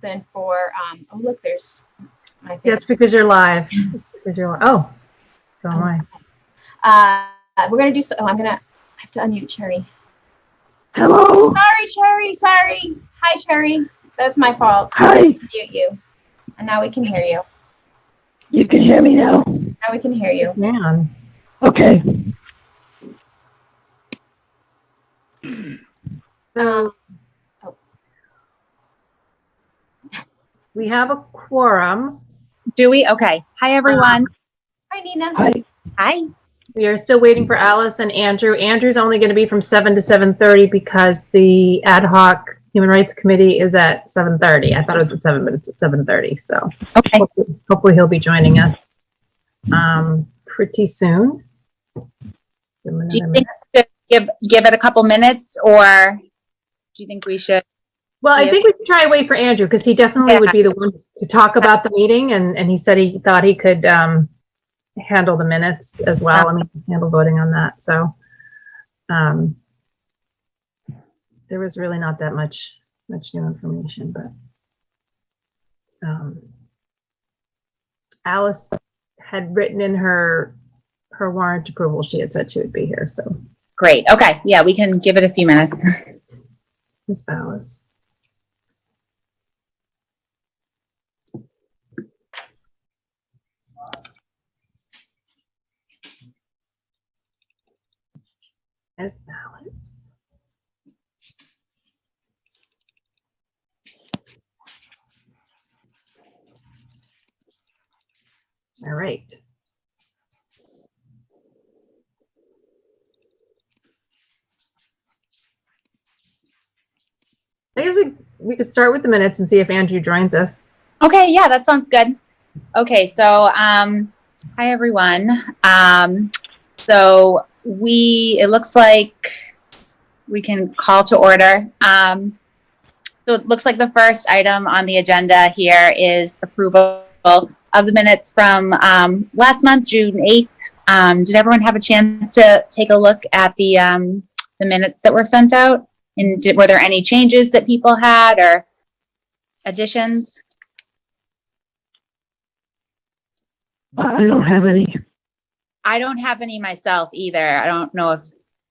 something for, oh, look, there's my face. That's because you're live. Because you're live. Oh, so am I. We're going to do, I have to unmute Cherry. Hello. Sorry, Cherry, sorry. Hi, Cherry. That's my fault. Hi. Mute you. And now we can hear you. You can hear me now? Now we can hear you. Man. Okay. So we have a quorum. Do we? Okay. Hi, everyone. Hi, Nina. Hi. Hi. We are still waiting for Alice and Andrew. Andrew's only going to be from 7 to 7:30 because the ad hoc Human Rights Committee is at 7:30. I thought it was at 7, but it's at 7:30. So Okay. hopefully he'll be joining us pretty soon. Do you think we should give it a couple minutes, or do you think we should? Well, I think we should try and wait for Andrew because he definitely would be the one to talk about the meeting, and he said he thought he could handle the minutes as well. I mean, handle voting on that. So there was really not that much new information, but Alice had written in her warrant approval. She had said she would be here. So Great. Okay. Yeah, we can give it a few minutes. Miss Alice. As Alice. All right. I guess we could start with the minutes and see if Andrew joins us. Okay. Yeah, that sounds good. Okay. So, hi, everyone. So it looks like we can call to order. So it looks like the first item on the agenda here is approval of the minutes from last month, June 8th. Did everyone have a chance to take a look at the minutes that were sent out? And were there any changes that people had or additions? I don't have any. I don't have any myself either. I don't know if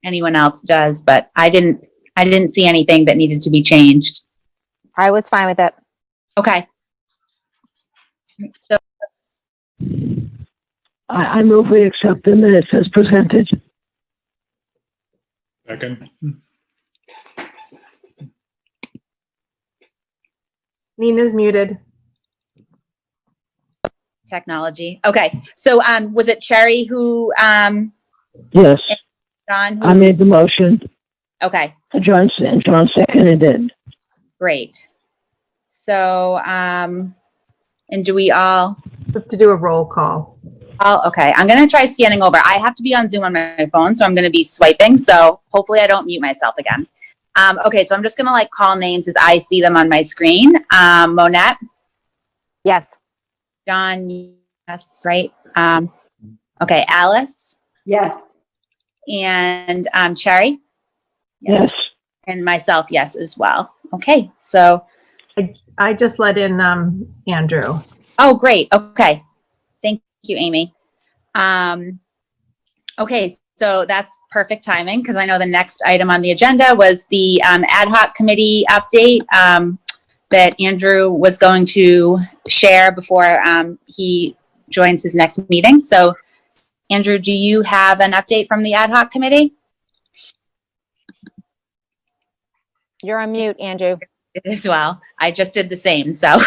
anyone else does, but I didn't see anything that needed to be changed. I was fine with it. Okay. So I move we accept the minutes as presented. Second. Nina's muted. technology. Okay. So was it Cherry who Yes. John? Who, I made the motion. okay. John seconded it. Great. So and do we all We have to do a roll call. okay. I'm gonna try scanning over. I have to be on Zoom on my phone, so I'm gonna be swiping. So hopefully I don't mute myself again. Okay, so I'm just gonna call names as I see them on my screen. Monette, Yes. John, yes, right? Okay, Alice. Yes. And Cherry. Yes. And myself, yes, as well. Okay, so. I just let in Andrew. Oh, great. Okay. Thank you, Amy. Okay, so that's perfect timing because I know the next item on the agenda was the ad hoc committee update that Andrew was going to share before he joins his next meeting. So, Andrew, do you have an update from the ad hoc committee? You're on mute, Andrew. As well. I just did the same, so.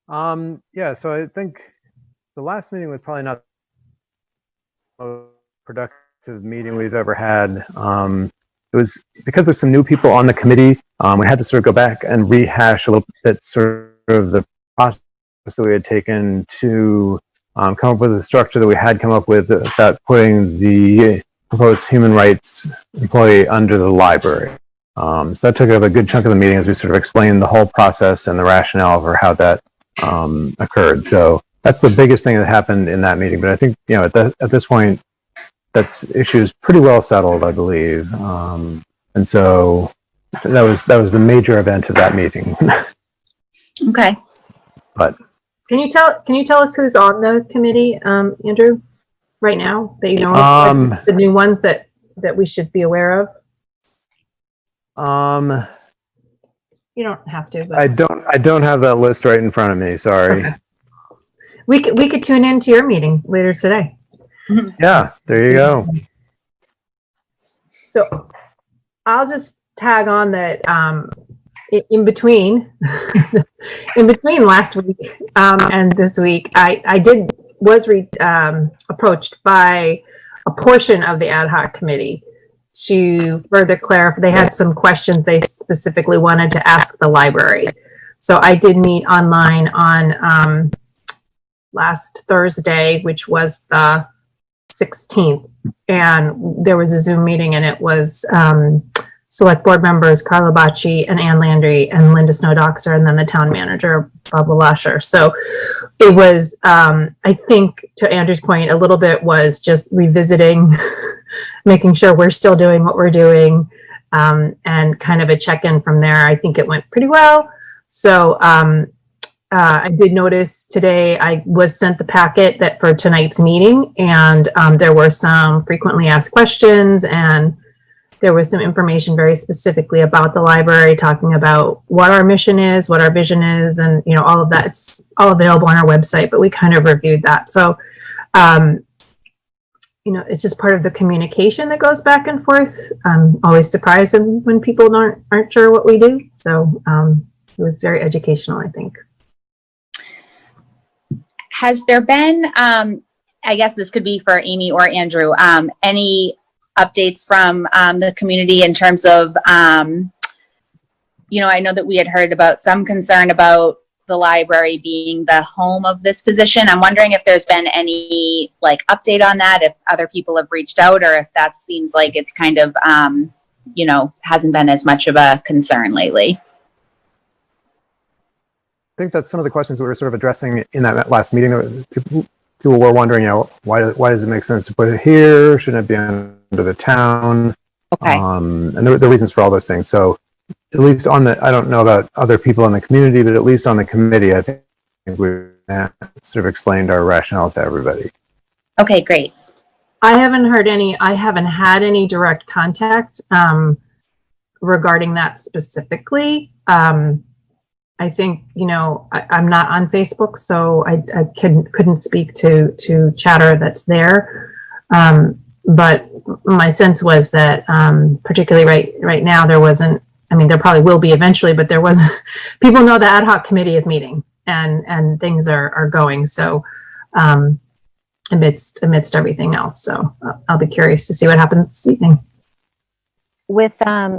Yeah, so I think the last meeting was probably not the most productive meeting we've ever had. It was because there's some new people on the committee. We had to sort of go back and rehash a little bit sort of the process that we had taken to come up with the structure that we had come up with about putting the proposed human rights employee under the library. So that took up a good chunk of the meeting as we sort of explained the whole process and the rationale for how that occurred. So that's the biggest thing that happened in that meeting. But I think, you know, at this point, that's issues pretty well settled, I believe. And so that was the major event of that meeting. Okay. But Can you tell us who's on the committee, Andrew, right now that you know of, like, the new ones that we should be aware of? You don't have to, but I don't have that list right in front of me. Sorry. okay. We could tune into your meeting later today. Yeah, there you go. So I'll just tag on that in between last week and this week, I was approached by a portion of the ad hoc committee to further clarify. They had some questions they specifically wanted to ask the library. So I did meet online on last Thursday, which was the 16th, and there was a Zoom meeting, and it was select board members Carla Bacci and Ann Landry and Linda Snowdoxer, and then the town manager, Bob Lasher. So it was, I think, to Andrew's point, a little bit was just revisiting, making sure we're still doing what we're doing, and kind of a check-in from there. I think it went pretty well. So I did notice today I was sent the packet that for tonight's meeting, and there were some frequently asked questions, and there was some information very specifically about the library, talking about what our mission is, what our vision is, and all of that. It's all available on our website, but we kind of reviewed that. So it's just part of the communication that goes back and forth. I'm always surprised when people aren't sure what we do. So it was very educational, I think. Has there been, I guess this could be for Amy or Andrew, any updates from the community in terms of, I know that we had heard about some concern about the library being the home of this position. I'm wondering if there's been any update on that, if other people have reached out, or if that seems like it's kind of, hasn't been as much of a concern lately. I think that's some of the questions we were sort of addressing in that last meeting. People were wondering, why does it make sense to put it here? Shouldn't it be under the town? Okay. And there are reasons for all those things. So at least I don't know about other people in the community, but at least on the committee, I think we sort of explained our rationale to everybody. Okay, great. I haven't had any direct contact regarding that specifically. I think, I'm not on Facebook, so I couldn't speak to chatter that's there. But my sense was that, particularly right now, there wasn't, there probably will be eventually, but there wasn't, people know the ad hoc committee is meeting and things are going. So, amidst everything else. So I'll be curious to see what happens this evening. With the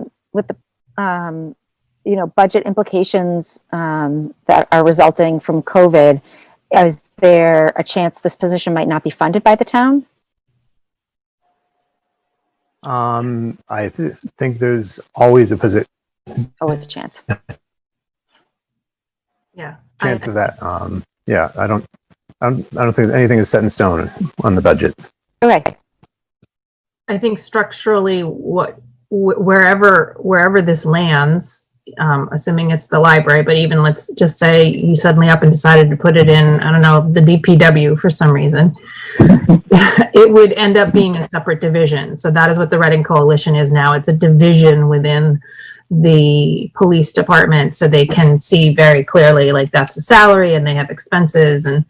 budget implications that are resulting from COVID, is there a chance this position might not be funded by the town? I think there's always a position. Always a chance. Yeah. Chance of that. Yeah, I don't think anything is set in stone on the budget. Okay. I think structurally, wherever this lands, assuming it's the library, but even let's just say you suddenly up and decided to put it in, I don't know, the DPW for some reason, it would end up being a separate division. So that is what the Reading Coalition is now. It's a division within the police department, so they can see very clearly, that's a salary and they have expenses, and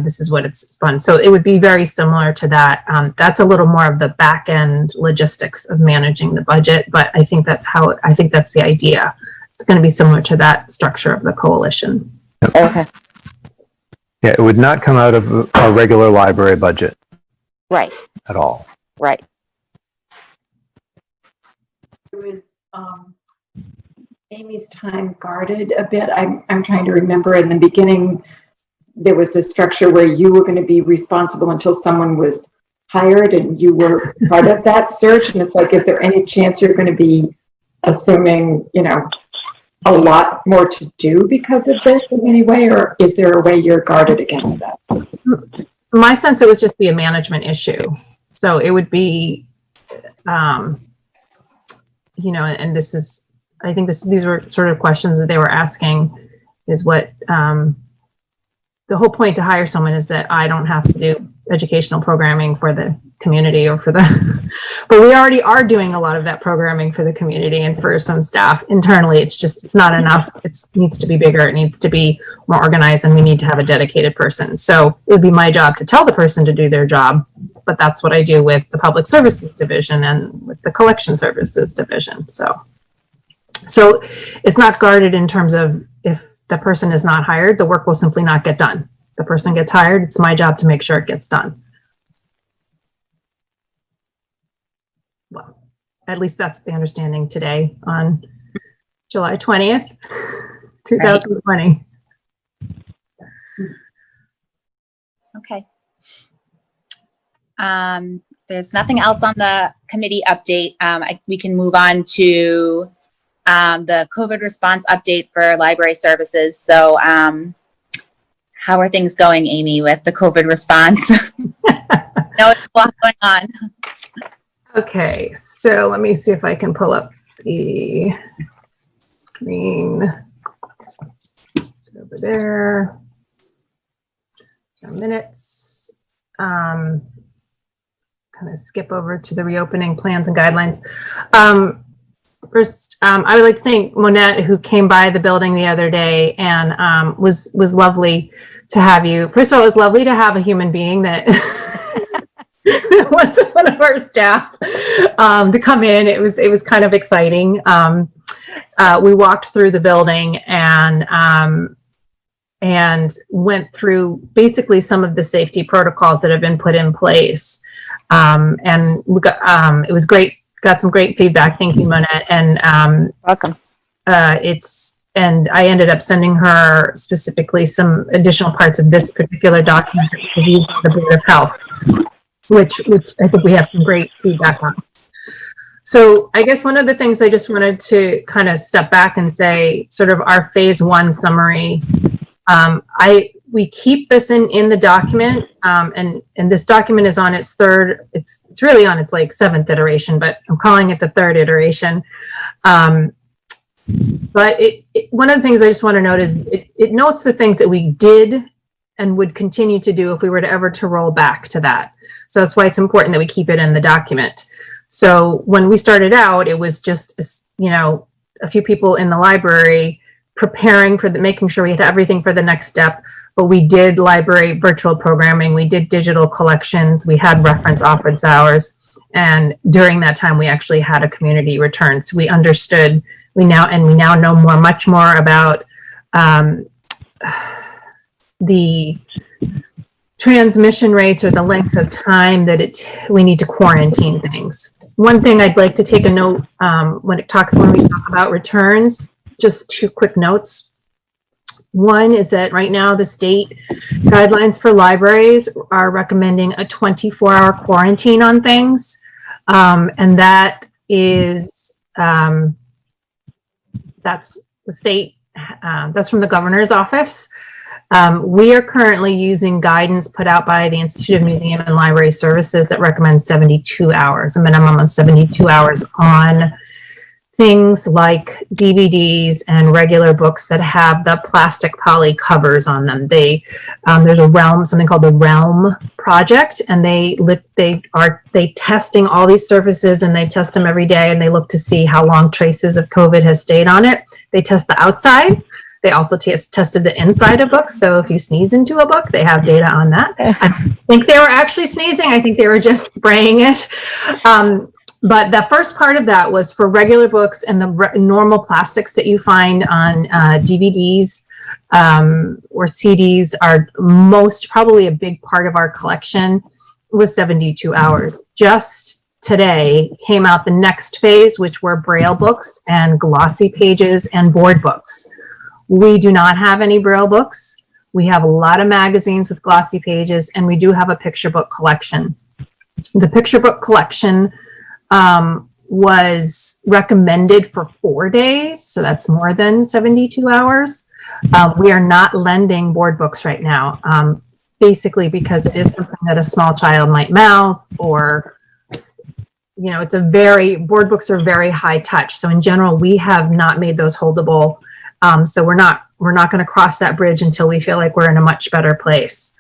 this is what it's spent. So it would be very similar to that. That's a little more of the back end logistics of managing the budget, but I think that's the idea. It's going to be similar to that structure of the coalition. Okay. Yeah, it would not come out of a regular library budget. Right. At all. Right. Was Amy's time guarded a bit? I'm trying to remember. In the beginning, there was a structure where you were going to be responsible until someone was hired, and you were part of that search. And it's is there any chance you're going to be assuming, a lot more to do because of this in any way, or is there a way you're guarded against that? My sense, it was just be a management issue. So it would be, and this is I think these were sort of questions that they were asking, is what the whole point to hire someone is that I don't have to do educational programming for the community or for the, but we already are doing a lot of that programming for the community and for some staff internally. It's not enough. It needs to be bigger. It needs to be more organized, and we need to have a dedicated person. So it would be my job to tell the person to do their job, but that's what I do with the public services division and with the collection services division. So it's not guarded in terms of if the person is not hired, the work will simply not get done. The person gets hired, it's my job to make sure it gets done. Well, at least that's the understanding today on July 20th, 2020. Okay. There's nothing else on the committee update. We can move on to the COVID response update for library services. So how are things going, Amy, with the COVID response? No, it's a lot going on. Okay, so let me see if I can pull up the screen. Over there. Minutes. Kind of skip over to the reopening plans and guidelines. First, I would like to thank Monette, who came by the building the other day, and was lovely to have you. First of all, it was lovely to have a human being that wasn't one of our staff to come in. It was kind of exciting. We walked through the building and went through basically some of the safety protocols that have been put in place, and we got it was great. Got some great feedback. Thank you, Monette. And Welcome. And I ended up sending her specifically some additional parts of this particular document to use by the Board of Health, which I think we have some great feedback on. So I guess one of the things I just wanted to kind of step back and say, sort of our phase 1 summary. We keep this in the document, and this document is on its third, it's really on its like 7th iteration, but I'm calling it the 3rd iteration. But one of the things I just want to note is it notes the things that we did and would continue to do if we were to ever to roll back to that. So that's why it's important that we keep it in the document. So when we started out, it was just, a few people in the library preparing for making sure we had everything for the next step. But we did library virtual programming, we did digital collections, we had reference office hours, and during that time we actually had a community return. So we understood, we now know much more about the transmission rates or the length of time that we need to quarantine things. One thing I'd like to take a note when we talk about returns, just 2 quick notes. One is that right now the state guidelines for libraries are recommending a 24-hour quarantine on things. And that is, that's the state, that's from the governor's office. We are currently using guidance put out by the Institute of Museum and Library Services that recommends 72 hours, a minimum of 72 hours on things like DVDs and regular books that have the plastic poly covers on them. There's something called the Realm Project, and they testing all these surfaces, and they test them every day, and they look to see how long traces of COVID has stayed on it. They test the outside. They also tested the inside of books. So if you sneeze into a book, they have data on that. I don't think they were actually sneezing. I think they were just spraying it. But the first part of that was for regular books and the normal plastics that you find on DVDs or CDs are probably a big part of our collection, was 72 hours. Just today came out the next phase, which were Braille books and glossy pages and board books. We do not have any Braille books. We have a lot of magazines with glossy pages, and we do have a picture book collection. The picture book collection was recommended for 4 days, so that's more than 72 hours. We are not lending board books right now, basically because it is something that a small child might mouth, or it's board books are very high touch. So in general, we have not made those holdable. So we're not going to cross that bridge until we feel like we're in a much better place.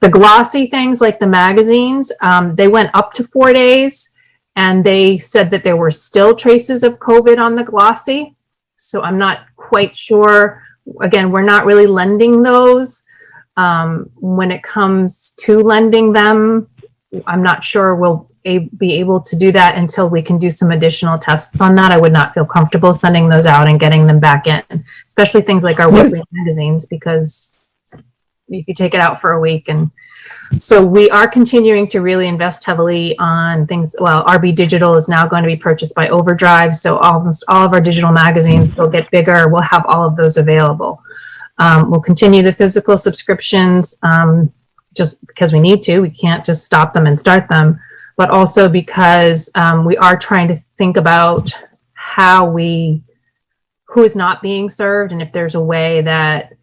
The glossy things like the magazines, they went up to 4 days, and they said that there were still traces of COVID on the glossy. So I'm not quite sure. Again, we're not really lending those. When it comes to lending them, I'm not sure we'll be able to do that until we can do some additional tests on that. I would not feel comfortable sending those out and getting them back in, especially things like our weekly magazines, because if you take it out for a week. And so we are continuing to really invest heavily on things. Well, RB Digital is now going to be purchased by Overdrive. So almost all of our digital magazines, they'll get bigger. We'll have all of those available. We'll continue the physical subscriptions just because we need to. We can't just stop them and start them, but also because we are trying to think about who is not being served, and if there's a way that,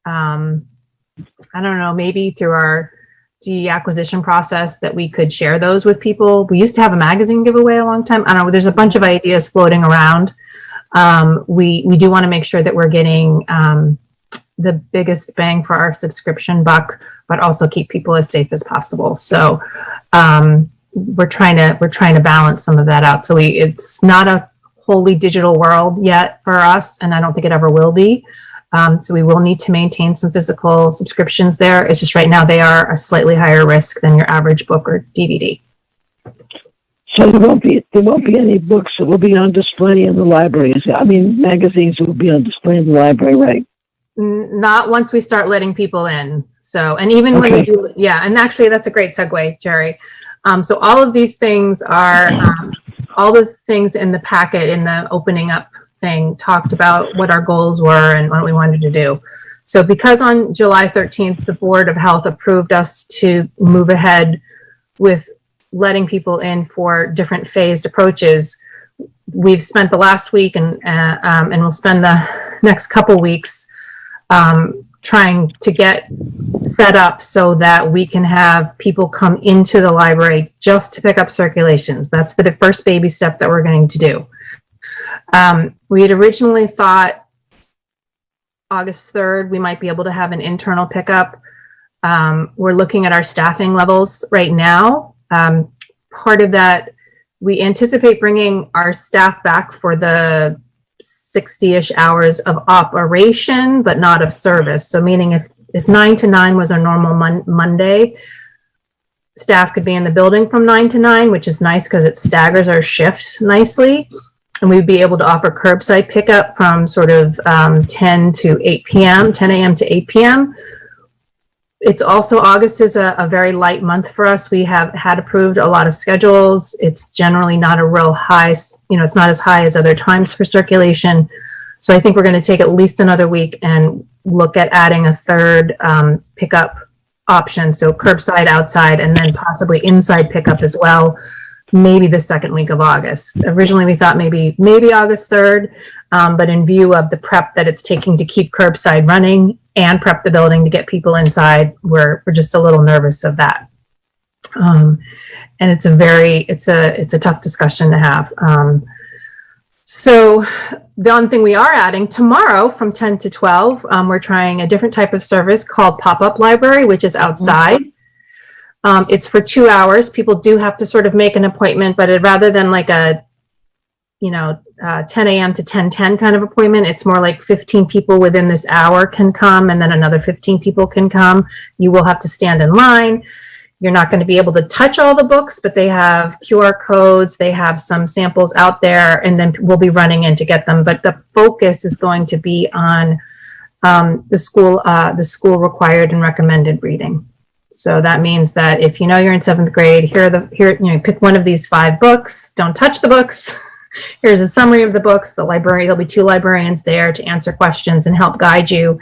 I don't know, maybe through our acquisition process that we could share those with people. We used to have a magazine giveaway a long time. I don't know, there's a bunch of ideas floating around. We do want to make sure that we're getting the biggest bang for our subscription buck, but also keep people as safe as possible. So we're trying to balance some of that out. So it's not a wholly digital world yet for us, and I don't think it ever will be. So we will need to maintain some physical subscriptions there. It's just right now they are a slightly higher risk than your average book or DVD. So there won't be any books that will be on display in the libraries. I mean, magazines will be on display in the library, right? Not once we start letting people in. So, and even when we do, yeah, and actually that's a great segue, Jerry. So all of these things are, all the things in the packet in the opening up thing talked about what our goals were and what we wanted to do. So because on July 13th, the Board of Health approved us to move ahead with letting people in for different phased approaches, we've spent the last week and we'll spend the next couple weeks trying to get set up so that we can have people come into the library just to pick up circulations. That's the first baby step that we're going to do. We had originally thought August 3rd, we might be able to have an internal pickup. We're looking at our staffing levels right now. Part of that, we anticipate bringing our staff back for the 60-ish hours of operation, but not of service. So meaning if 9 to 9 was our normal Monday, staff could be in the building from 9 to 9, which is nice because it staggers our shifts nicely. And we'd be able to offer curbside pickup from sort of 10 to 8 p.m., 10 a.m. to 8 p.m. It's also, August is a very light month for us. We have had approved a lot of schedules. It's generally not a real high, it's not as high as other times for circulation. So I think we're going to take at least another week and look at adding a third pickup option. So curbside, outside, and then possibly inside pickup as well. Maybe the second week of August. Originally, we thought maybe August 3rd, but in view of the prep that it's taking to keep curbside running and prep the building to get people inside, we're just a little nervous of that. And it's a tough discussion to have. So the one thing we are adding tomorrow from 10 to 12, we're trying a different type of service called Pop-Up Library, which is outside. It's for 2 hours. People do have to sort of make an appointment, but rather than like a 10 a.m. to 10:10 kind of appointment, it's more like 15 people within this hour can come, and then another 15 people can come. You will have to stand in line. You're not going to be able to touch all the books, but they have QR codes. They have some samples out there, and then we'll be running in to get them. But the focus is going to be on the school required and recommended reading. So that means that if you're in 7th grade, pick one of these 5 books. Don't touch the books. Here's a summary of the books. There'll be 2 librarians there to answer questions and help guide you.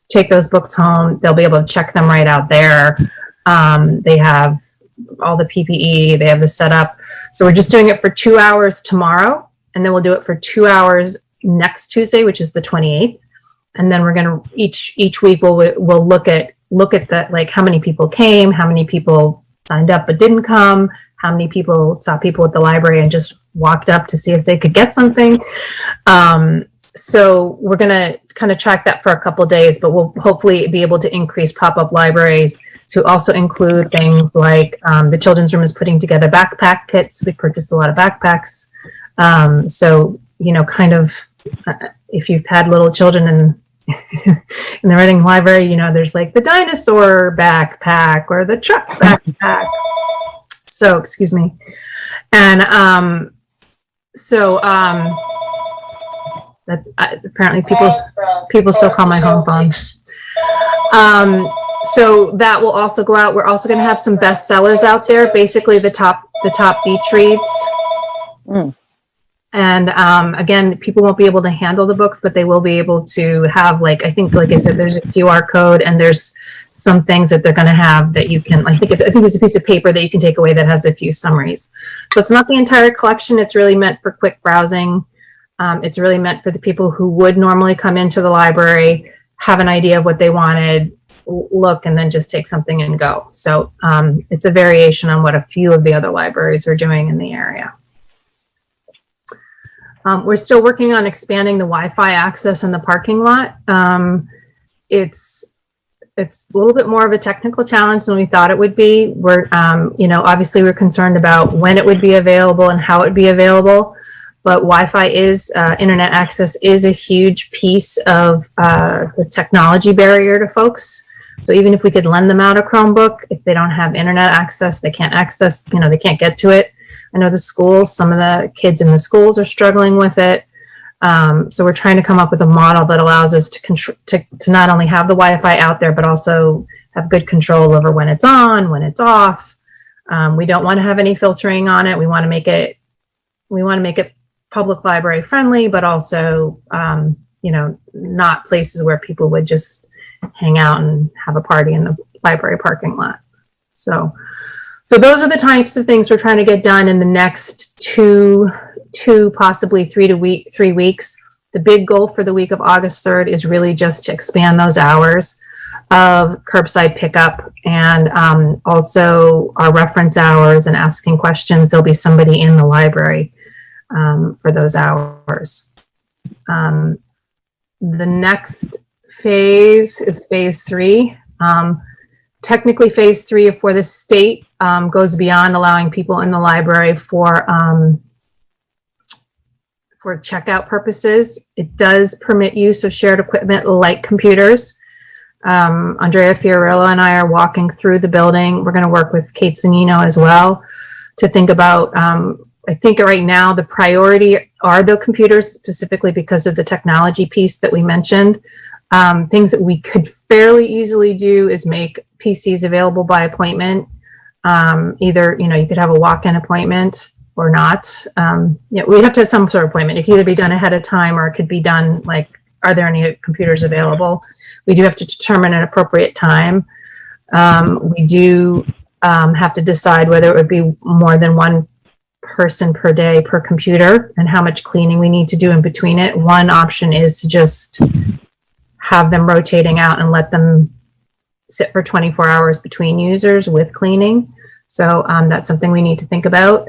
Take those books home. They'll be able to check them right out there. They have all the PPE. They have the setup. So we're just doing it for 2 hours tomorrow, and then we'll do it for 2 hours next Tuesday, which is the 28th. And then we're going to each week we'll look at the, like, how many people came, how many people signed up but didn't come, how many people saw people at the library and just walked up to see if they could get something. So we're going to kind of track that for a couple days, but we'll hopefully be able to increase pop-up libraries to also include things like the children's room is putting together backpack kits. We purchased a lot of backpacks. So, you know, kind of if you've had little children in the Reading Library, you know, there's like the dinosaur backpack or the truck backpack. So, excuse me. And that apparently people still call my home phone. So that will also go out. We're also going to have some bestsellers out there, basically the top beach reads. Mm. And again, people won't be able to handle the books, but they will be able to have, like, I think, like I said, there's a QR code and there's some things that they're going to have that you can, I think it's a piece of paper that you can take away that has a few summaries. So it's not the entire collection. It's really meant for quick browsing. It's really meant for the people who would normally come into the library, have an idea of what they wanted, look, and then just take something and go. So it's a variation on what a few of the other libraries are doing in the area. We're still working on expanding the Wi-Fi access in the parking lot. It's a little bit more of a technical challenge than we thought it would be. We're, you know, obviously we're concerned about when it would be available and how it would be available. But Wi-Fi is, internet access is a huge piece of the technology barrier to folks. So even if we could lend them out a Chromebook, if they don't have internet access, they can't access, you know, they can't get to it. I know the schools, some of the kids in the schools are struggling with it. So we're trying to come up with a model that allows us to not only have the Wi-Fi out there, but also have good control over when it's on, when it's off. We don't want to have any filtering on it. We want to make it public library friendly, but also, you know, not places where people would just hang out and have a party in the library parking lot. So those are the types of things we're trying to get done in the next two, possibly 3 weeks. The big goal for the week of August 3rd is really just to expand those hours of curbside pickup and also our reference hours and asking questions. There'll be somebody in the library for those hours. The next phase is phase 3. Technically, phase 3 for the state goes beyond allowing people in the library for checkout purposes. It does permit use of shared equipment like computers. Andrea Fiorillo and I are walking through the building. We're going to work with Kate Zanino as well to think about, I think right now the priority are the computers, specifically because of the technology piece that we mentioned. Things that we could fairly easily do is make PCs available by appointment. Either, you know, you could have a walk-in appointment or not. Yeah, we'd have to have some sort of appointment. It could either be done ahead of time or it could be done like, are there any computers available? We do have to determine an appropriate time. We do have to decide whether it would be more than one person per day per computer and how much cleaning we need to do in between it. One option is to just have them rotating out and let them sit for 24 hours between users with cleaning. So that's something we need to think about.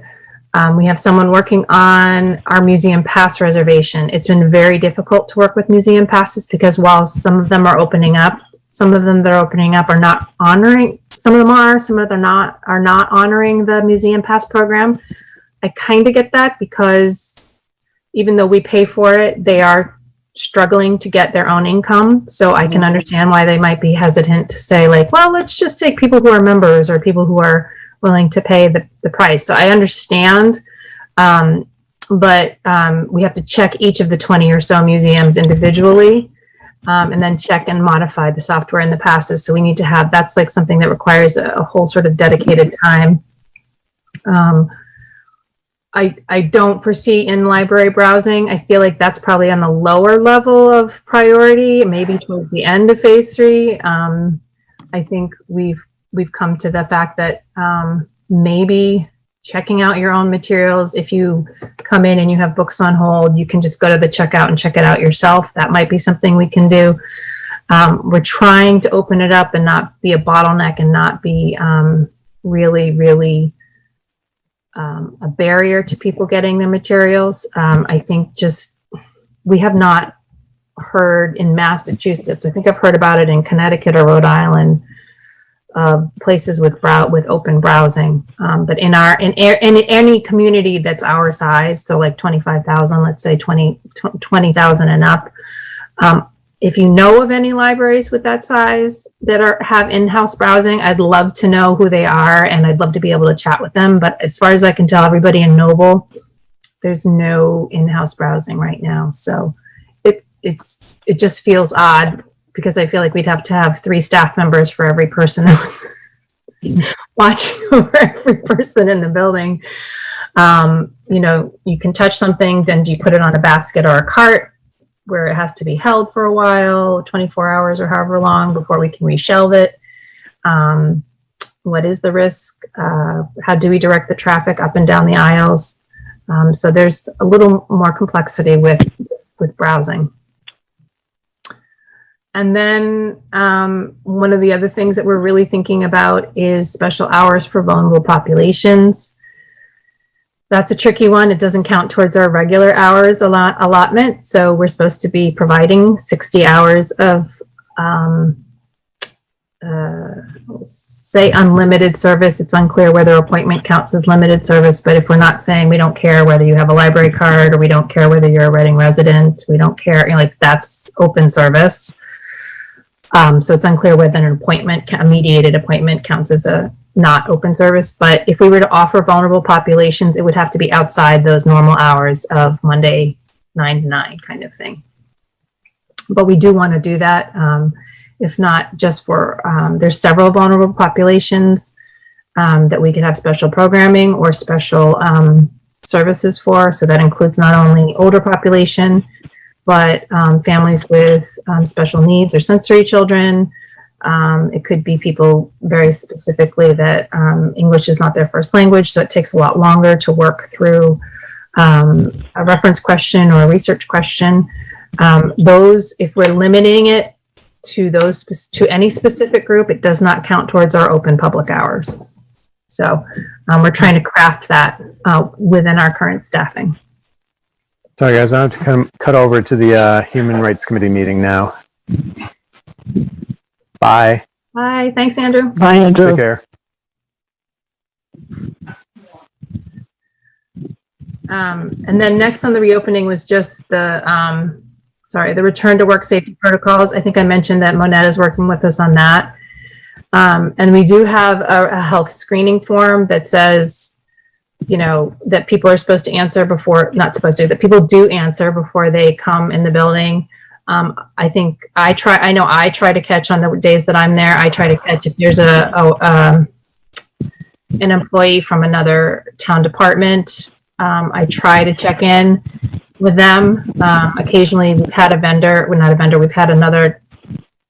We have someone working on our museum pass reservation. It's been very difficult to work with museum passes because while some of them are opening up, some of them that are opening up are not honoring, some of them are not honoring the museum pass program. I kind of get that because even though we pay for it, they are struggling to get their own income. So I can understand why they might be hesitant to say like, well, let's just take people who are members or people who are willing to pay the price. So I understand, but we have to check each of the 20 or so museums individually and then check and modify the software and the passes. So we need to have, that's like something that requires a whole sort of dedicated time. I don't foresee in library browsing. I feel like that's probably on the lower level of priority, maybe towards the end of phase 3. I think we've come to the fact that maybe checking out your own materials, if you come in and you have books on hold, you can just go to the checkout and check it out yourself. That might be something we can do. We're trying to open it up and not be a bottleneck and not be really a barrier to people getting their materials. I think we have not heard in Massachusetts. I think I've heard about it in Connecticut or Rhode Island, places with open browsing. But in any community that's our size, so like 25,000, let's say 20,000 and up. If you know of any libraries with that size that have in-house browsing, I'd love to know who they are, and I'd love to be able to chat with them. But as far as I can tell, everybody in Noble, there's no in-house browsing right now. So it just feels odd, because I feel like we'd have to have 3 staff members for every person who's watching over every person in the building. You can touch something, then do you put it on a basket or a cart where it has to be held for a while, 24 hours or however long, before we can reshelve it? What is the risk? How do we direct the traffic up and down the aisles? So there's a little more complexity with browsing. And then one of the other things that we're really thinking about is special hours for vulnerable populations. That's a tricky one. It doesn't count towards our regular hours allotment. So we're supposed to be providing 60 hours of, say, unlimited service. It's unclear whether appointment counts as limited service, but if we're not saying we don't care whether you have a library card, or we don't care whether you're a Reading resident, we don't care, that's open service. So it's unclear whether a mediated appointment counts as a not open service. But if we were to offer vulnerable populations, it would have to be outside those normal hours of Monday 9 to 9 kind of thing. But we do want to do that. If not just for, there's several vulnerable populations that we could have special programming or special services for. So that includes not only older population, but families with special needs or sensory children. It could be people very specifically that English is not their first language, so it takes a lot longer to work through a reference question or a research question. Those, if we're limiting it to any specific group, it does not count towards our open public hours. So we're trying to craft that within our current staffing. Sorry, guys, I have to cut over to the Human Rights Committee meeting now. Bye. Bye. Thanks, Andrew. Bye, Andrew. Take care. And then next on the reopening was just the return to work safety protocols. I think I mentioned that Monette is working with us on that. And we do have a health screening form that says, that people are supposed to answer that people do answer before they come in the building. I try to catch on the days that I'm there. I try to catch if there's an employee from another town department. I try to check in with them. Occasionally we've had we've had another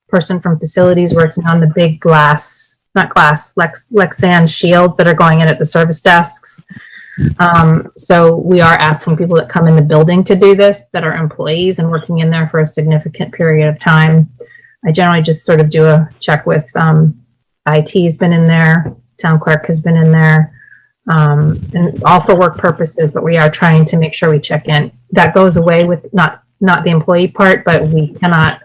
person from facilities working on the big Lexan shields that are going in at the service desks. So we are asking people that come in the building to do this, that are employees and working in there for a significant period of time. I generally just sort of do a check with IT's been in there, town clerk has been in there, and all for work purposes, but we are trying to make sure we check in. That goes away with not the employee part, but we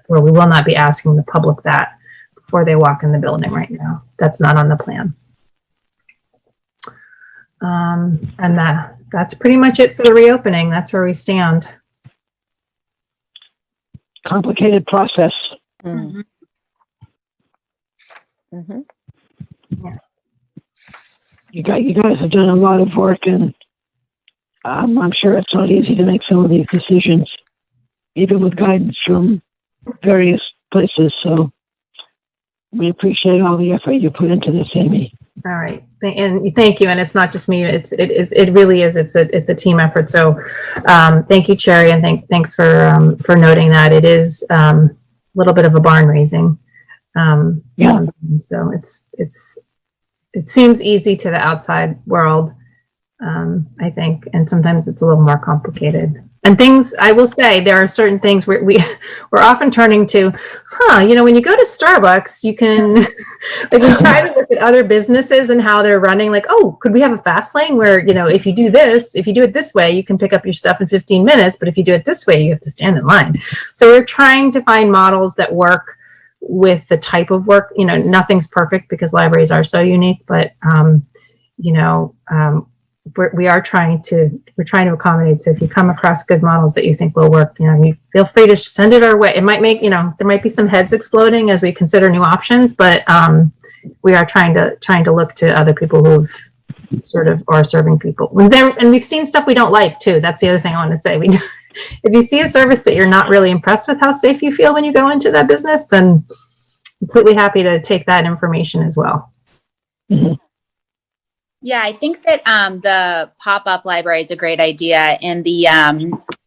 will not be asking the public that before they walk in the building right now. That's not on the plan. And that's pretty much it for the reopening. That's where we stand. Complicated process. Mm-hmm. Mm-hmm. Yeah. You guys have done a lot of work, and I'm sure it's not easy to make some of these decisions, even with guidance from various places. So we appreciate all the effort you put into this, Amy. All right, and thank you. And it's not just me; it really is. It's a team effort. So, thank you, Cherry, and thanks for noting that. It is a little bit of a barn raising. Yeah. So it seems easy to the outside world, I think, and sometimes it's a little more complicated. And things, I will say, there are certain things we're often turning to, when you go to Starbucks, you can, like, we try to look at other businesses and how they're running, like, oh, could we have a fast lane where, if you do it this way, you can pick up your stuff in 15 minutes, but if you do it this way, you have to stand in line. So we're trying to find models that work with the type of work. Nothing's perfect because libraries are so unique, but, we're trying to accommodate. So if you come across good models that you think will work, you feel free to send it our way. It might make, there might be some heads exploding as we consider new options, but we are trying to look to other people who've sort of are serving people. And we've seen stuff we don't like too. That's the other thing I want to say. If you see a service that you're not really impressed with how safe you feel when you go into that business, then completely happy to take that information as well. Mhm. Yeah, I think that the pop-up library is a great idea, and the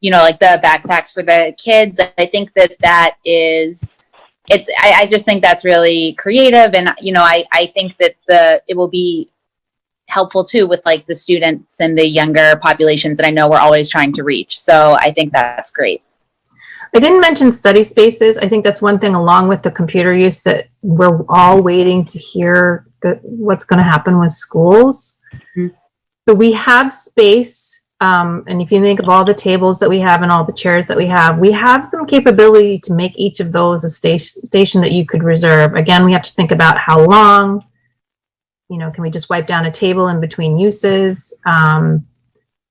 like the backpacks for the kids. I think that is, I just think that's really creative, and I think that it will be helpful too with like the students and the younger populations that I know we're always trying to reach. So I think that's great. I didn't mention study spaces. I think that's one thing, along with the computer use, that we're all waiting to hear what's going to happen with schools. Mm-hmm. So we have space, and if you think of all the tables that we have and all the chairs that we have some capability to make each of those a station that you could reserve. Again, we have to think about how long. Can we just wipe down a table in between uses?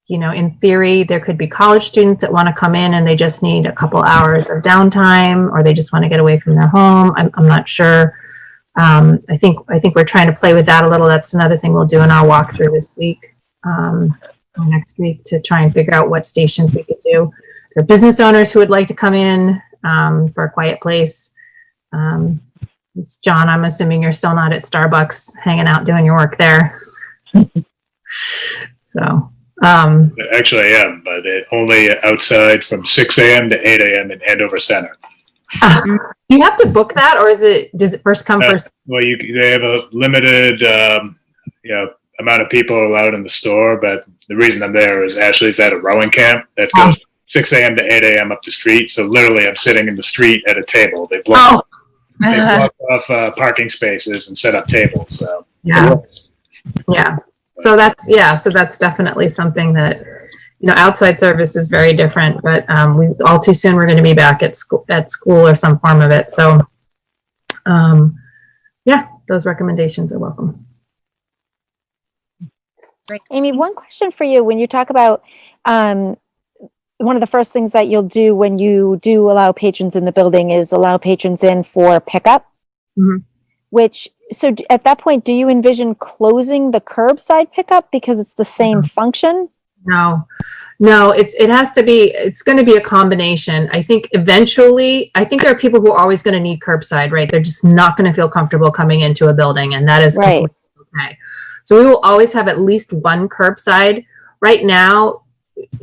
In theory, there could be college students that want to come in and they just need a couple hours of downtime, or they just want to get away from their home. I'm not sure. I think we're trying to play with that a little. That's another thing we'll do in our walkthrough this week, or next week, to try and figure out what stations we could do. There are business owners who would like to come in for a quiet place. It's John, I'm assuming you're still not at Starbucks hanging out doing your work there. So. Actually, I am, but only outside from 6 a.m. to 8 a.m. in Andover Center. Do you have to book that, or does it first come first? Well, they have a limited, amount of people allowed in the store, but the reason I'm there is Ashley's at a rowing camp that goes 6 a.m. to 8 a.m. up the street. So literally, I'm sitting in the street at a table. They block off parking spaces and set up tables. So yeah. So that's definitely something that, outside service is very different, but we all too soon we're going to be back at school or some form of it. So those recommendations are welcome. Great. Amy, one question for you. When you talk about one of the first things that you'll do when you do allow patrons in the building is allow patrons in for pickup, so at that point, do you envision closing the curbside pickup because it's the same function? No, it's going to be a combination. I think eventually, there are people who are always going to need curbside, right? They're just not going to feel comfortable coming into a building, and that is right. Okay. So we will always have at least one curbside. Right now,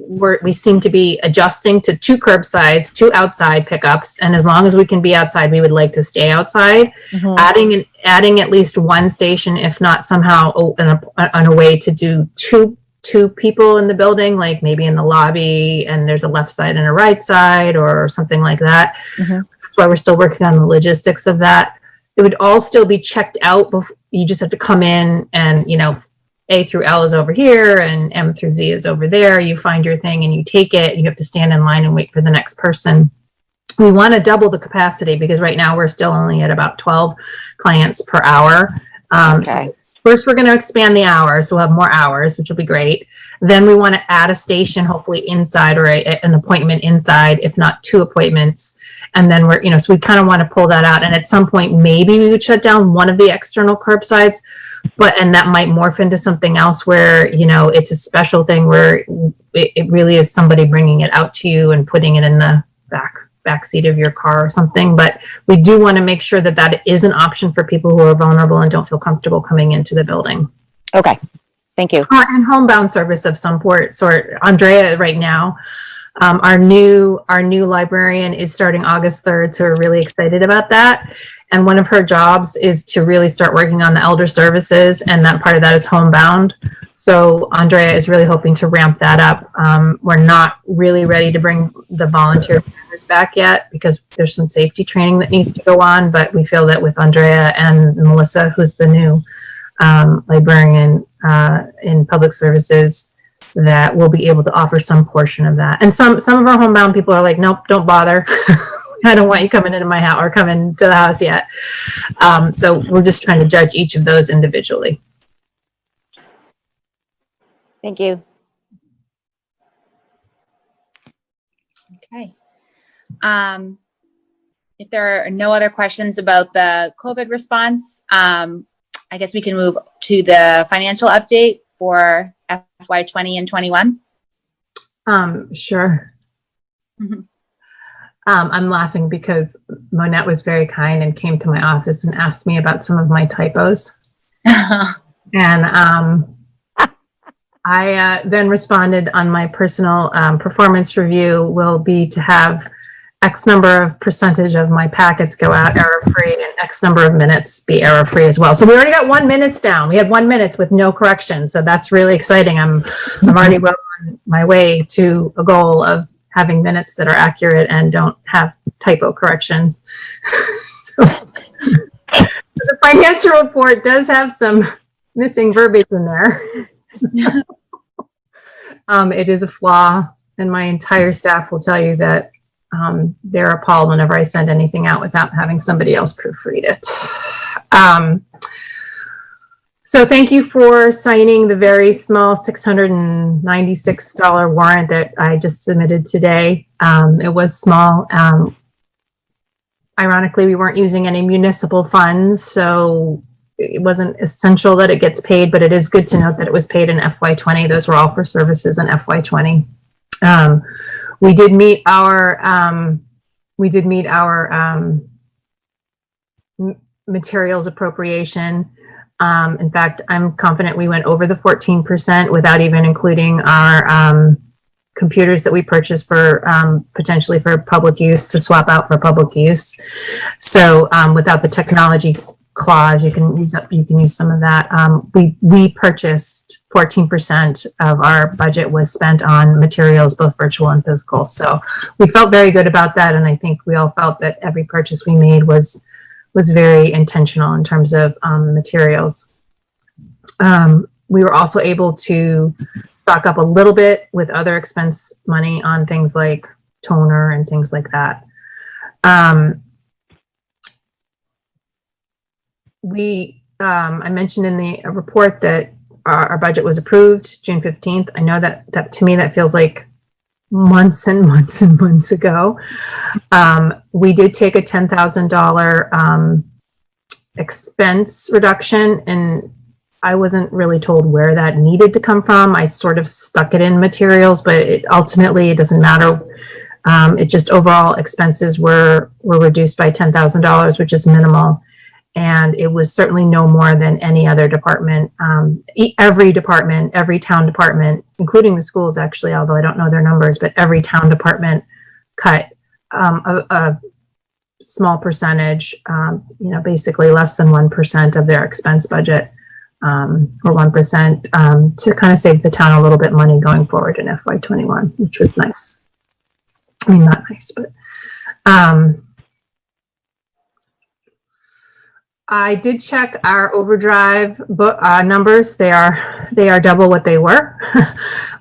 we seem to be adjusting to 2 curbsides, 2 outside pickups, and as long as we can be outside, we would like to stay outside. Mm-hmm. Adding at least one station, if not somehow on a way to do two people in the building, like maybe in the lobby, and there's a left side and a right side, or something like that. Mm-hmm. That's why we're still working on the logistics of that. It would all still be checked out. You just have to come in and, A through L is over here and M through Z is over there. You find your thing and you take it. You have to stand in line and wait for the next person. We want to double the capacity because right now we're still only at about 12 clients per hour. So first, we're going to expand the hours. We'll have more hours, which will be great. Then we want to add a station, hopefully inside, or an appointment inside, if not 2 appointments. And then so we kind of want to pull that out. And at some point, maybe we would shut down one of the external curbsides, and that might morph into something else where, it's a special thing where it really is somebody bringing it out to you and putting it in the back seat of your car or something. But we do want to make sure that is an option for people who are vulnerable and don't feel comfortable coming into the building. Okay. Thank you. And homebound service of some sort. Andrea right now, our new librarian is starting August 3rd. So we're really excited about that. And one of her jobs is to really start working on the elder services, and that part of that is homebound. So Andrea is really hoping to ramp that up. We're not really ready to bring the volunteer members back yet because there's some safety training that needs to go on, but we feel that with Andrea and Melissa, who's the new librarian in public services, that we'll be able to offer some portion of that. And some of our homebound people are like, nope, don't bother. I don't want you coming into my house or coming to the house yet. So we're just trying to judge each of those individually. Thank you. Okay. If there are no other questions about the COVID response, I guess we can move to the financial update for FY 20 and 21. Sure. Mhm. I'm laughing because Monette was very kind and came to my office and asked me about some of my typos. And I then responded on my personal performance review will be to have X number of percentage of my packets go out error-free and X number of minutes be error-free as well. So we already got 1 minute down. We had 1 minute with no corrections. So that's really exciting. I'm already well on my way to a goal of having minutes that are accurate and don't have typo corrections. So, the financial report does have some missing verbiage in there. It is a flaw, and my entire staff will tell you that they're appalled whenever I send anything out without having somebody else proofread it. So thank you for signing the very small $696 warrant that I just submitted today. It was small. Ironically, we weren't using any municipal funds, so it wasn't essential that it gets paid, but it is good to note that it was paid in FY20. Those were all for services in FY20. We did meet our materials appropriation. In fact, I'm confident we went over the 14% without even including our computers that we purchased for potentially for public use to swap out for public use. So without the technology clause, you can use some of that. We purchased 14% of our budget was spent on materials, both virtual and physical. So we felt very good about that, and I think we all felt that every purchase we made was very intentional in terms of materials. We were also able to stock up a little bit with other expense money on things like toner and things like that. I mentioned in the report that our budget was approved June 15th. I know that to me that feels like months and months and months ago. We did take a $10,000 expense reduction, and I wasn't really told where that needed to come from. I sort of stuck it in materials, but ultimately it doesn't matter. It just overall expenses were reduced by $10,000, which is minimal. And it was certainly no more than any other department. Every department, every town department, including the schools actually, although I don't know their numbers, but every town department cut a small percentage, basically less than 1% of their expense budget, or 1%, to kind of save the town a little bit money going forward in FY21, which was nice. I mean, not nice, but I did check our overdrive numbers. They are double what they were,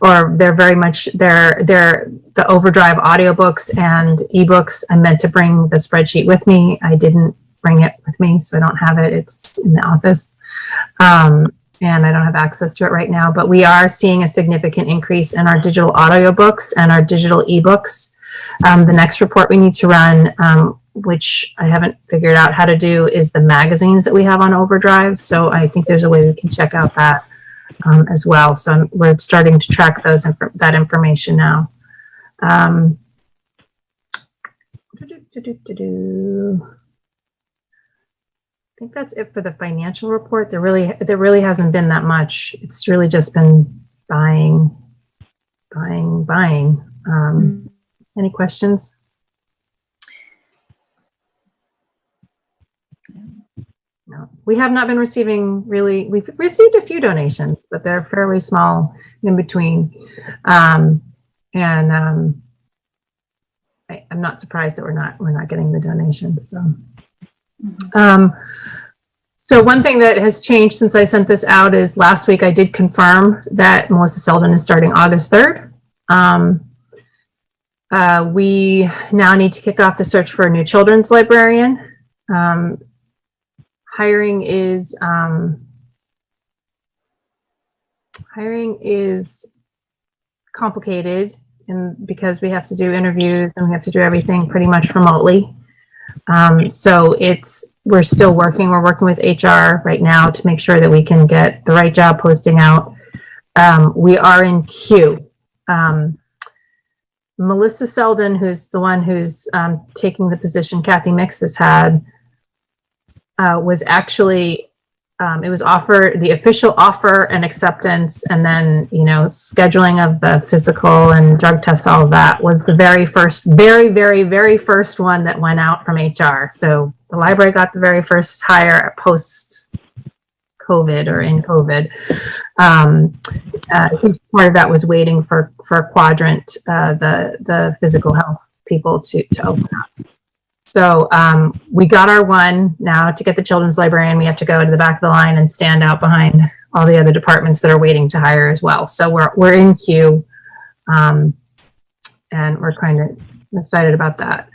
or they're very much they're the overdrive audiobooks and ebooks. I meant to bring the spreadsheet with me. I didn't bring it with me, so I don't have it. It's in the office, and I don't have access to it right now. But we are seeing a significant increase in our digital audiobooks and our digital ebooks. The next report we need to run, which I haven't figured out how to do, is the magazines that we have on Overdrive. So I think there's a way we can check out that as well. So we're starting to track that information now. I think that's it for the financial report. There really hasn't been that much. It's really just been buying. Any questions? we have not been receiving really, we've received a few donations, but they're fairly small in between. I'm not surprised that we're not getting the donations. So one thing that has changed since I sent this out is last week I did confirm that Melissa Selden is starting August 3rd. We now need to kick off the search for a new children's librarian. Hiring is complicated, and because we have to do interviews and we have to do everything pretty much remotely. So we're still working. We're working with HR right now to make sure that we can get the right job posting out. We are in queue. Melissa Selden, who's the one who's taking the position Kathy Mix has had, was actually, it was offered, the official offer and acceptance, and then, scheduling of the physical and drug tests, all of that was the very first one that went out from HR. So the library got the very first hire post COVID or in COVID. I think part of that was waiting for Quadrant, the physical health people to open up. So we got our one. Now to get the children's librarian, we have to go to the back of the line and stand out behind all the other departments that are waiting to hire as well. So we're in queue, and we're kind of excited about that.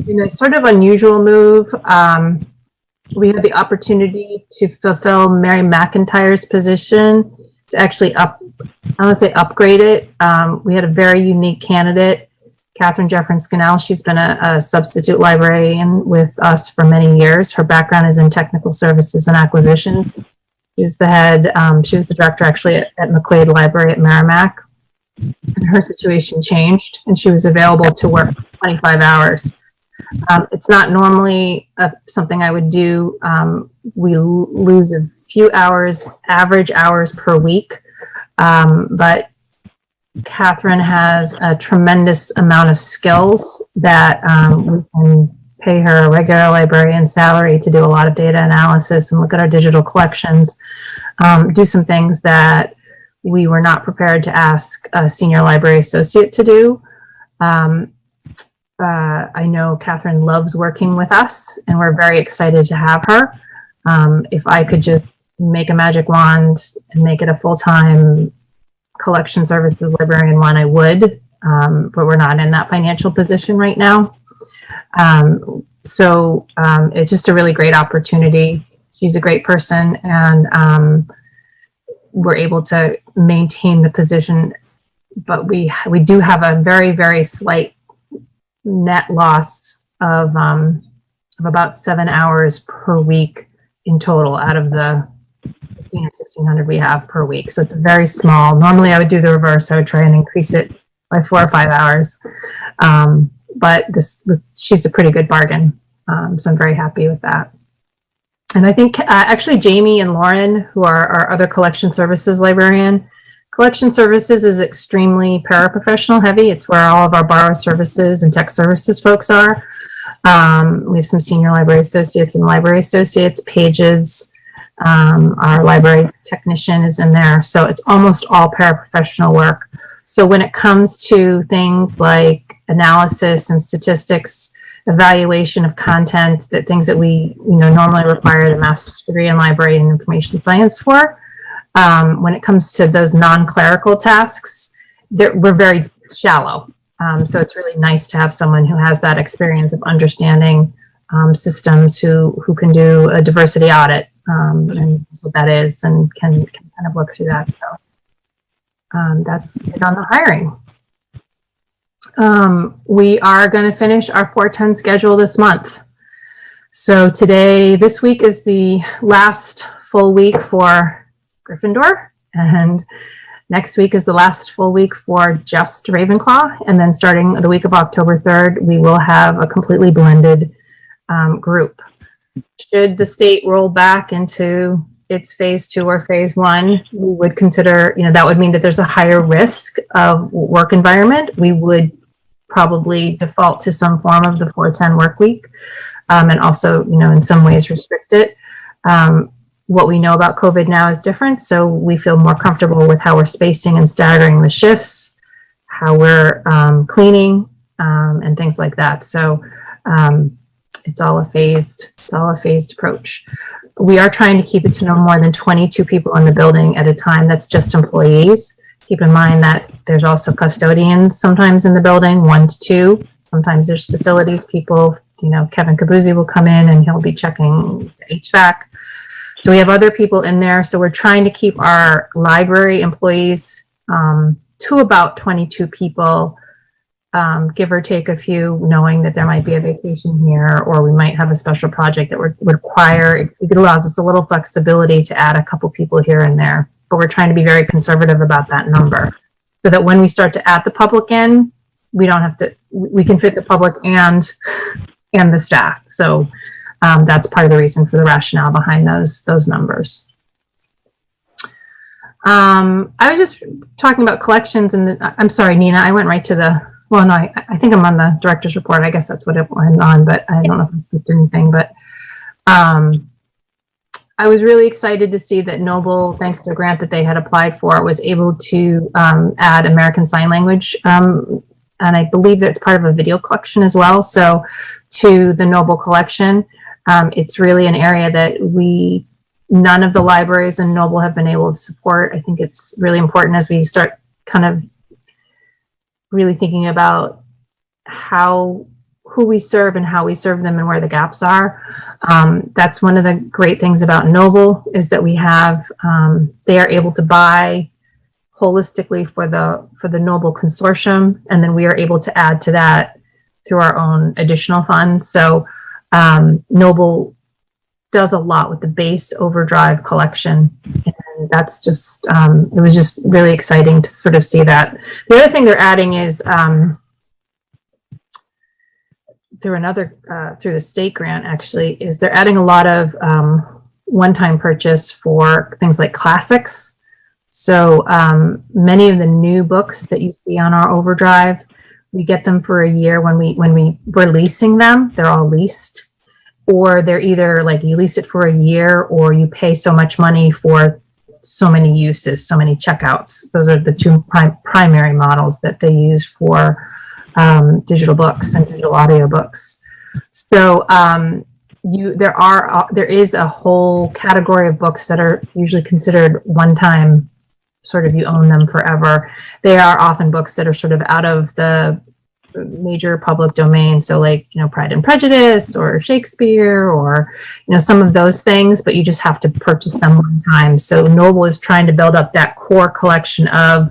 In a sort of unusual move, we had the opportunity to fulfill Mary McIntyre's position to actually upgrade it. We had a very unique candidate, Catherine Jeffrin Scannell. She's been a substitute librarian with us for many years. Her background is in technical services and acquisitions. She was the director actually at McQuaid Library at Merrimack. And her situation changed and she was available to work 25 hours. It's not normally something I would do. We lose a few hours, average hours per week, but Catherine has a tremendous amount of skills that we can pay her a regular librarian salary to do a lot of data analysis and look at our digital collections, do some things that we were not prepared to ask a senior library associate to do. I know Catherine loves working with us and we're very excited to have her. If I could just make a magic wand and make it a full-time collection services librarian one, I would, but we're not in that financial position right now. So it's just a really great opportunity. She's a great person and we're able to maintain the position, but we do have a very, very slight net loss of about 7 hours per week in total out of the 15 or 1600 we have per week. So it's very small. Normally I would do the reverse. I would try and increase it by 4 or 5 hours. But she's a pretty good bargain. So I'm very happy with that. And I think actually Jamie and Lauren, who are our other collection services librarian, collection services is extremely paraprofessional heavy. It's where all of our borrower services and tech services folks are. We have some senior library associates and library associates, pages. Our library technician is in there. So it's almost all paraprofessional work. So when it comes to things like analysis and statistics, evaluation of content, things that we normally require the master's degree in library and information science for, when it comes to those non-clerical tasks, we're very shallow. So it's really nice to have someone who has that experience of understanding systems, who can do a diversity audit, and that's what that is, and can kind of look through that. So that's it on the hiring. We are going to finish our 410 schedule this month. So this week is the last full week for Gryffindor, and next week is the last full week for just Ravenclaw, and then starting the week of October 3rd, we will have a completely blended group. Should the state roll back into its phase 2 or phase 1, we would consider, that would mean that there's a higher risk of work environment. We would probably default to some form of the 410 work week. and also, in some ways restrict it. What we know about COVID now is different, so we feel more comfortable with how we're spacing and staggering the shifts, how we're cleaning, and things like that. So it's all a phased approach. We are trying to keep it to no more than 22 people in the building at a time. That's just employees. Keep in mind that there's also custodians sometimes in the building, 1 to 2. Sometimes there's facilities people, Kevin Kabuzzi will come in and he'll be checking HVAC. So we have other people in there. So we're trying to keep our library employees to about 22 people, give or take a few, knowing that there might be a vacation here, or we might have a special project that would require, it allows us a little flexibility to add a couple people here and there. But we're trying to be very conservative about that number so that when we start to add the public in, we don't have to, we can fit the public and the staff. So that's part of the reason for the rationale behind those numbers. I was just talking about collections, and I'm sorry, Nina, I went right to I think I'm on the director's report. I guess that's what it went on, but I don't know if I skipped anything. But I was really excited to see that Noble, thanks to a grant that they had applied for, was able to add American Sign Language. And I believe that it's part of a video collection as well. So to the Noble collection, it's really an area that none of the libraries in Noble have been able to support. I think it's really important as we start kind of really thinking about who we serve and how we serve them and where the gaps are. That's one of the great things about Noble is that we have, they are able to buy holistically for the Noble consortium, and then we are able to add to that through our own additional funds. So Noble does a lot with the base Overdrive collection, and that's just it was just really exciting to sort of see that. The other thing they're adding is through the state grant, actually, is they're adding a lot of one-time purchase for things like classics. So many of the new books that you see on our Overdrive, we get them for a year when we're leasing them. They're all leased, or they're either like you lease it for a year, or you pay so much money for so many uses, so many checkouts. Those are the two primary models that they use for digital books and digital audio books. So there is a whole category of books that are usually considered one-time, sort of you own them forever. They are often books that are sort of out of the major public domain. So like, Pride and Prejudice or Shakespeare or, some of those things, but you just have to purchase them one time. So Noble is trying to build up that core collection of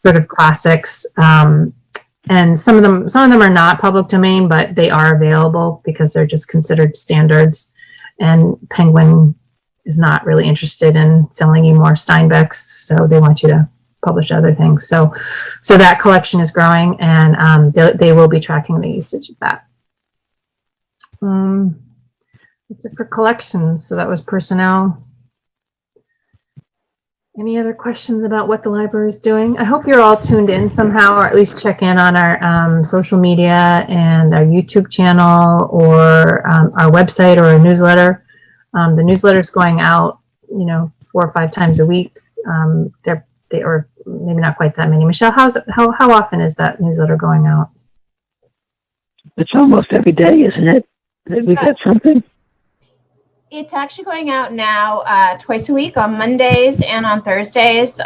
sort of classics. And some of them are not public domain, but they are available because they're just considered standards. And Penguin is not really interested in selling you more Steinbecks, so they want you to publish other things. So that collection is growing, and they will be tracking the usage of that. That's it for collections. So that was personnel. Any other questions about what the library is doing? I hope you're all tuned in somehow, or at least check in on our social media and our YouTube channel, or our website, or a newsletter. The newsletter is going out, 4 or 5 times a week. Or maybe not quite that many. Michelle, how often is that newsletter going out? It's almost every day, isn't it? We got something. It's actually going out now twice a week, on Mondays and on Thursdays.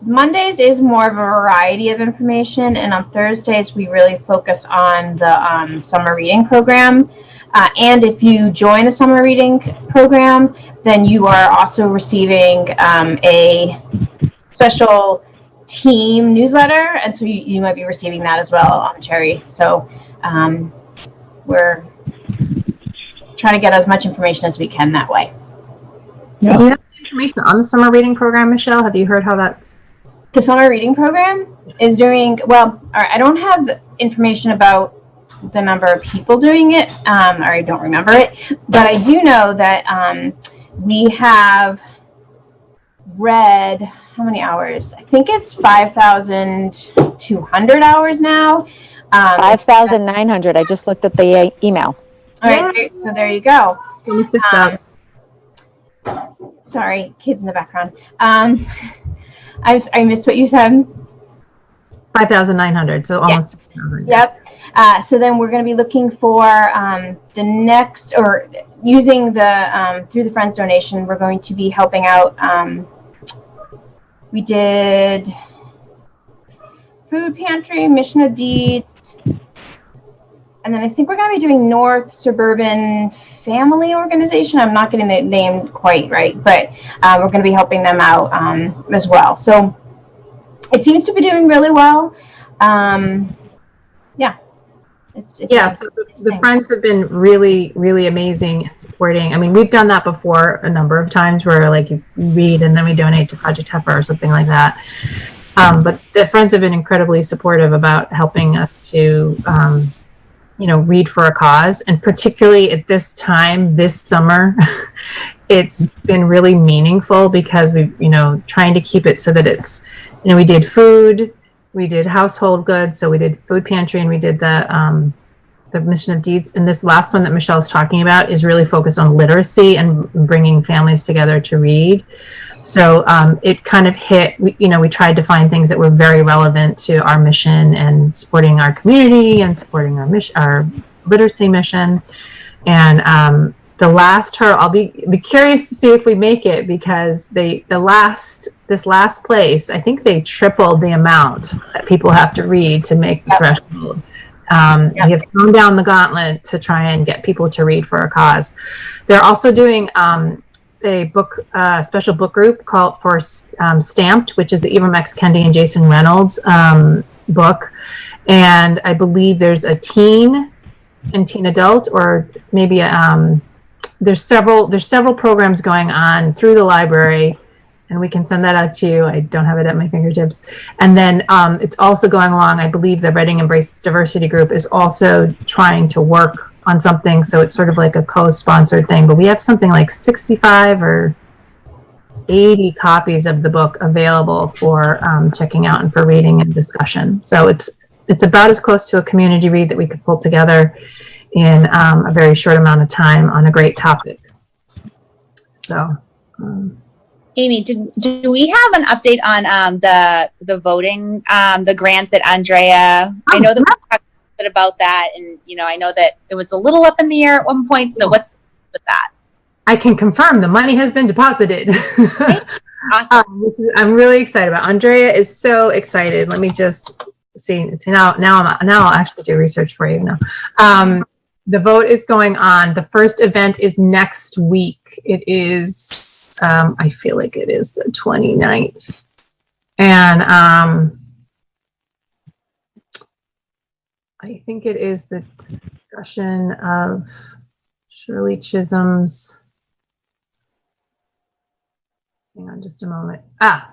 Mondays is more of a variety of information, and on Thursdays we really focus on the summer reading program. And if you join the summer reading program, then you are also receiving a special team newsletter, and so you might be receiving that as well on Cherry. So we're trying to get as much information as we can that way. Yeah. Do you have information on the summer reading program, Michelle? Have you heard how that's? The summer reading program is doing well. I don't have information about the number of people doing it, or I don't remember it, but I do know that we have read how many hours? I think it's 5,200 hours now. All 5,900. I just looked at the email. right, so there you go. 26,000. Sorry, kids in the background. I missed what you said. 5,900, so almost 6,000. Yep. So then we're going to be looking for the next, or using the through the Friends donation, we're going to be helping out. We did food pantry, Mission of Deeds, and then I think we're going to be doing North Suburban Family Organization. I'm not getting the name quite right, but we're going to be helping them out as well. So it seems to be doing really well. Yeah. Yeah, so the Friends have been really, really amazing in supporting. I mean, we've done that before a number of times where like you read and then we donate to Project Heifer or something like that. But the Friends have been incredibly supportive about helping us to, read for a cause. And particularly at this time, this summer, it's been really meaningful because we've, trying to keep it so that it's, we did food, we did household goods, so we did food pantry, and we did the Mission of Deeds. And this last one that Michelle's talking about is really focused on literacy and bringing families together to read. So it kind of hit. We tried to find things that were very relevant to our mission and supporting our community and supporting our mission, our literacy mission. And the last hurdle, I'll be curious to see if we make it, because this last place, I think they tripled the amount that people have to read to make the threshold. We have thrown down the gauntlet to try and get people to read for a cause. They're also doing a book, special book group called for Stamped, which is the Ibram X. Kendi and Jason Reynolds book. And I believe there's a teen and teen adult, or maybe there's several programs going on through the library, and we can send that out to you. I don't have it at my fingertips. And then it's also going along, I believe the Reading Embraces Diversity group is also trying to work on something, so it's sort of like a co-sponsored thing. But we have something like 65 or 80 copies of the book available for checking out and for reading and discussion. So it's about as close to a community read that we could pull together in a very short amount of time on a great topic. So, Amy, do we have an update on the voting, the grant that Andrea? I know that we talked a bit about that, and I know that it was a little up in the air at one point. So what's with that? I can confirm the money has been deposited. Okay. Awesome. Which I'm really excited about. Andrea is so excited. Let me just see. Now I'll actually do research for you now. The vote is going on. The first event is next week. It is, I feel like it is the 29th. And I think it is the discussion of Shirley Chisholm's. Hang on just a moment.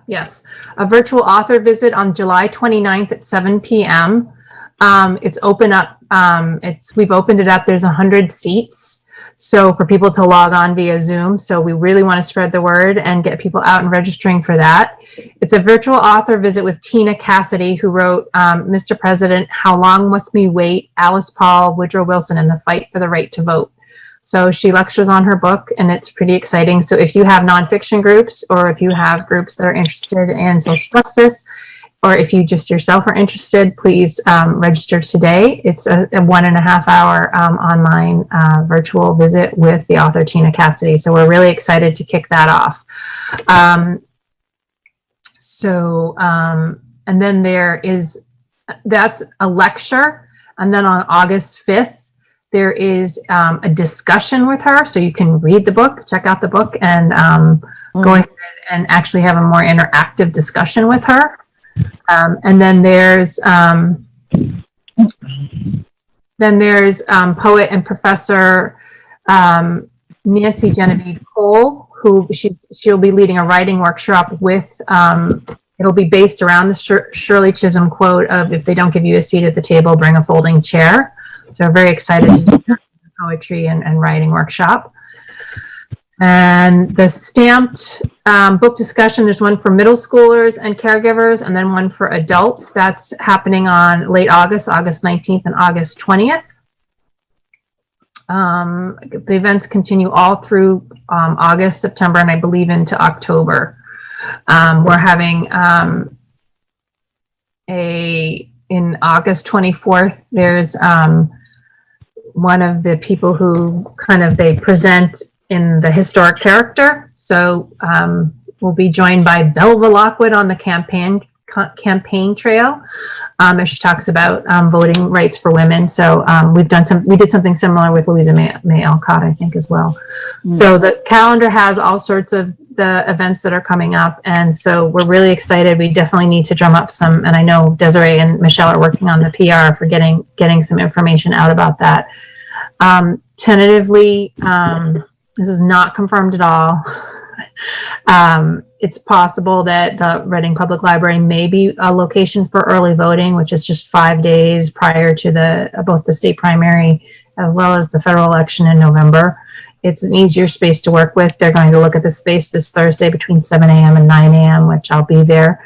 Yes. A virtual author visit on July 29th at 7 p.m. It's open up. We've opened it up. There's 100 seats. So for people to log on via Zoom. So we really want to spread the word and get people out and registering for that. It's a virtual author visit with Tina Cassidy, who wrote Mr. President, How Long Must We Wait? Alice Paul, Woodrow Wilson, and the Fight for the Right to Vote. So she lectures on her book, and it's pretty exciting. So if you have nonfiction groups, or if you have groups that are interested in social justice, or if you just yourself are interested, please register today. It's a 1.5 hour online virtual visit with the author Tina Cassidy. So we're really excited to kick that off. And then that's a lecture. And then on August 5th, there is a discussion with her. So you can read the book, check out the book, and go ahead and actually have a more interactive discussion with her. And then there's poet and professor Nancy Genevieve Cole, who she'll be leading a writing workshop with. It'll be based around the Shirley Chisholm quote of, if they don't give you a seat at the table, bring a folding chair. So we're very excited to do that poetry and writing workshop. And the stamped book discussion, there's one for middle schoolers and caregivers, and then one for adults. That's happening on late August, August 19th and August 20th. The events continue all through August, September, and I believe into October. We're having in August 24th, there's one of the people who they present in the historic character. So we'll be joined by Belva Lockwood on the campaign trail as she talks about voting rights for women. So we did something similar with Louisa May Alcott, I think, as well. So the calendar has all sorts of the events that are coming up, and so we're really excited. We definitely need to drum up some, and I know Desiree and Michelle are working on the PR for getting some information out about that. Tentatively, this is not confirmed at all. It's possible that the Reading Public Library may be a location for early voting, which is just 5 days prior to both the state primary as well as the federal election in November. It's an easier space to work with. They're going to look at the space this Thursday between 7 a.m. and 9 a.m., which I'll be there.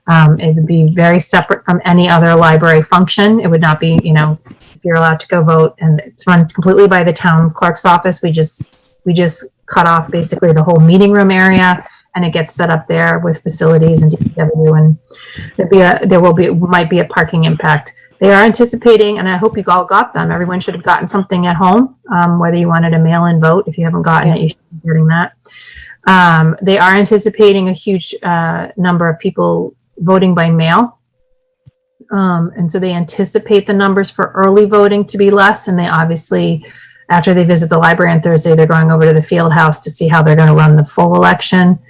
It would be very separate from any other library function. It would not be, if you're allowed to go vote, and it's run completely by the town clerk's office. We just cut off basically the whole meeting room area, and it gets set up there with facilities and DPW, and might be a parking impact. They are anticipating, and I hope you all got them. Everyone should have gotten something at home, whether you wanted a mail-in vote. If you haven't gotten it, you should be getting that. They are anticipating a huge number of people voting by mail. And so they anticipate the numbers for early voting to be less, and they obviously, after they visit the library on Thursday, they're going over to the field house to see how they're going to run the full election.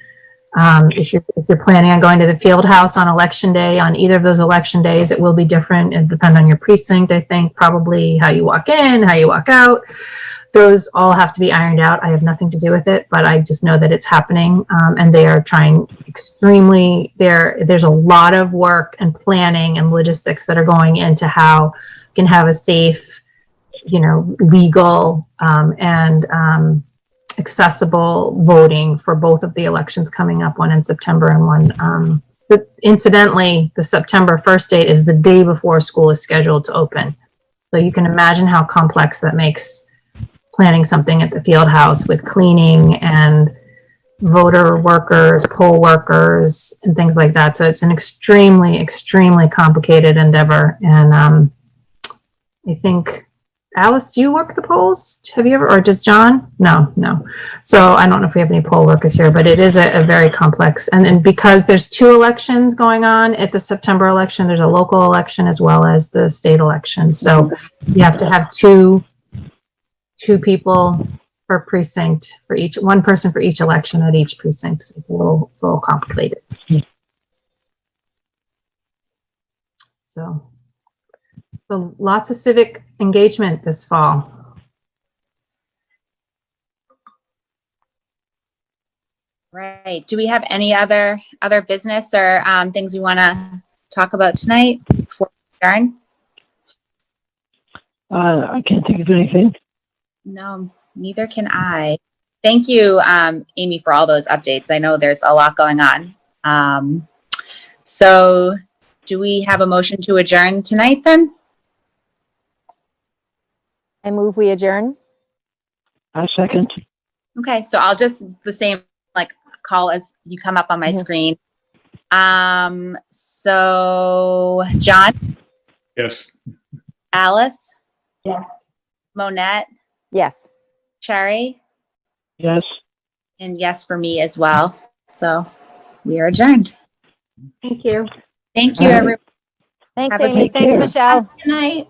If you're planning on going to the field house on election day, on either of those election days, it will be different. It depends on your precinct, I think, probably how you walk in, how you walk out. Those all have to be ironed out. I have nothing to do with it, but I just know that it's happening, and they are trying extremely. There's a lot of work and planning and logistics that are going into how you can have a safe, legal, and accessible voting for both of the elections coming up, one in September and one. But incidentally, the September 1st date is the day before school is scheduled to open. So you can imagine how complex that makes planning something at the field house with cleaning and voter workers, poll workers, and things like that. So it's an extremely, extremely complicated endeavor. And I think, Alice, do you work the polls? Have you ever, or does John? No. So I don't know if we have any poll workers here, but it is a very complex. And because there's 2 elections going on at the September election, there's a local election as well as the state election. So you have to have two people per precinct for each, one person for each election at each precinct. So it's a little complicated. So lots of civic engagement this fall. Right. Do we have any other business or things we want to talk about tonight before we adjourn? I can't think of anything. No, neither can I. Thank you, Amy, for all those updates. I know there's a lot going on. So do we have a motion to adjourn tonight then? I move we adjourn. I second. Okay, so I'll just the same call as you come up on my screen. So John? Yes. Alice? Yes. Monette? Yes. Cherry? Yes. And yes for me as well. So we are adjourned. Thank you. Thank you, All right. everyone. Thanks, Have a Amy. great Thanks, care. Michelle. Good night.